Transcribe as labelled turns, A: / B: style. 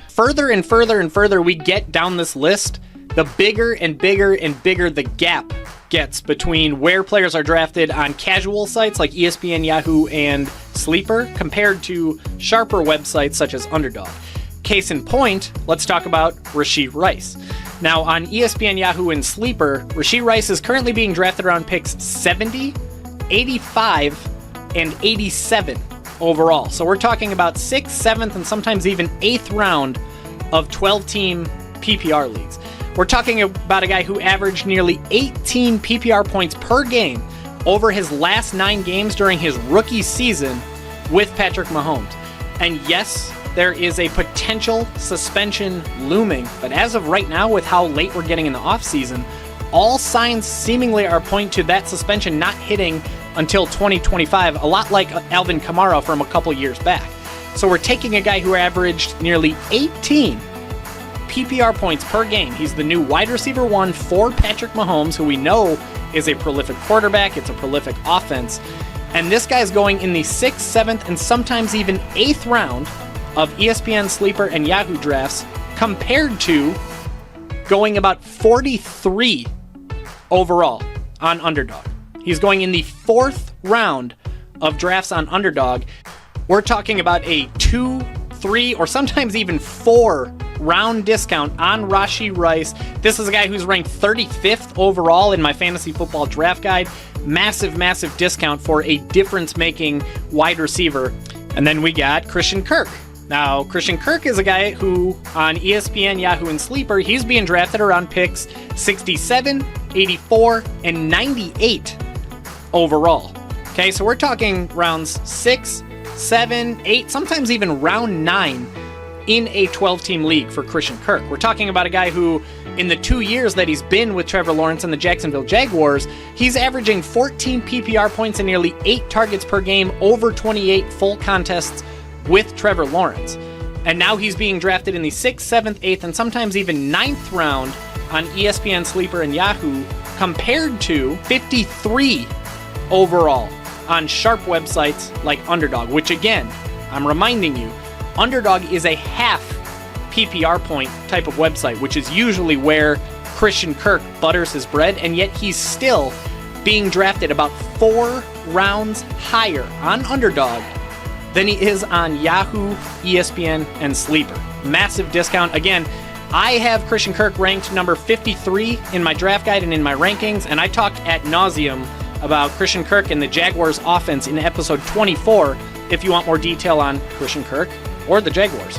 A: Further and further and further we get down this list, the bigger and bigger and bigger the gap gets between where players are drafted on casual sites like ESPN, Yahoo, and Sleeper compared to sharper websites such as Underdog. Case in point, let's talk about Rashee Rice. Now, on ESPN, Yahoo, and Sleeper, Rashee Rice is currently being drafted around picks 70, 85, and 87 overall. So we're talking about 6th, 7th, and sometimes even 8th round of 12-team PPR leagues. We're talking about a guy who averaged nearly 18 PPR points per game over his last 9 games during his rookie season with Patrick Mahomes. And yes, there is a potential suspension looming, but as of right now, with how late we're getting in the offseason, all signs seemingly are pointing to that suspension not hitting until 2025, a lot like Alvin Kamara from a couple years back. So we're taking a guy who averaged nearly 18 PPR points per game. He's the new wide receiver 1 for Patrick Mahomes, who we know is a prolific quarterback. It's a prolific offense. And this guy's going in the 6th, 7th, and sometimes even 8th round of ESPN, Sleeper, and Yahoo drafts, compared to going about 43 overall on Underdog. He's going in the 4th round of drafts on Underdog. We're talking about a 2, 3, or sometimes even 4 round discount on Rashee Rice. This is a guy who's ranked 35th overall in my fantasy football draft guide. Massive, massive discount for a difference-making wide receiver. And then we got Christian Kirk. Now, Christian Kirk is a guy who, on ESPN, Yahoo, and Sleeper, he's being drafted around picks 67, 84, and 98 overall. Okay, so we're talking rounds 6, 7, 8, sometimes even round 9 in a 12-team league for Christian Kirk. We're talking about a guy who, in the 2 years that he's been with Trevor Lawrence and the Jacksonville Jaguars, he's averaging 14 PPR points and nearly 8 targets per game over 28 full contests with Trevor Lawrence. And now he's being drafted in the 6th, 7th, 8th, and sometimes even 9th round on ESPN, Sleeper, and Yahoo, compared to 53 overall on sharp websites like Underdog, which again, I'm reminding you, Underdog is a half PPR point type of website, which is usually where Christian Kirk butters his bread, and yet he's still being drafted about 4 rounds higher on Underdog than he is on Yahoo, ESPN, and Sleeper. Massive discount. Again, I have Christian Kirk ranked number 53 in my draft guide and in my rankings, and I talked ad nauseum about Christian Kirk and the Jaguars offense in episode 24 if you want more detail on Christian Kirk or the Jaguars.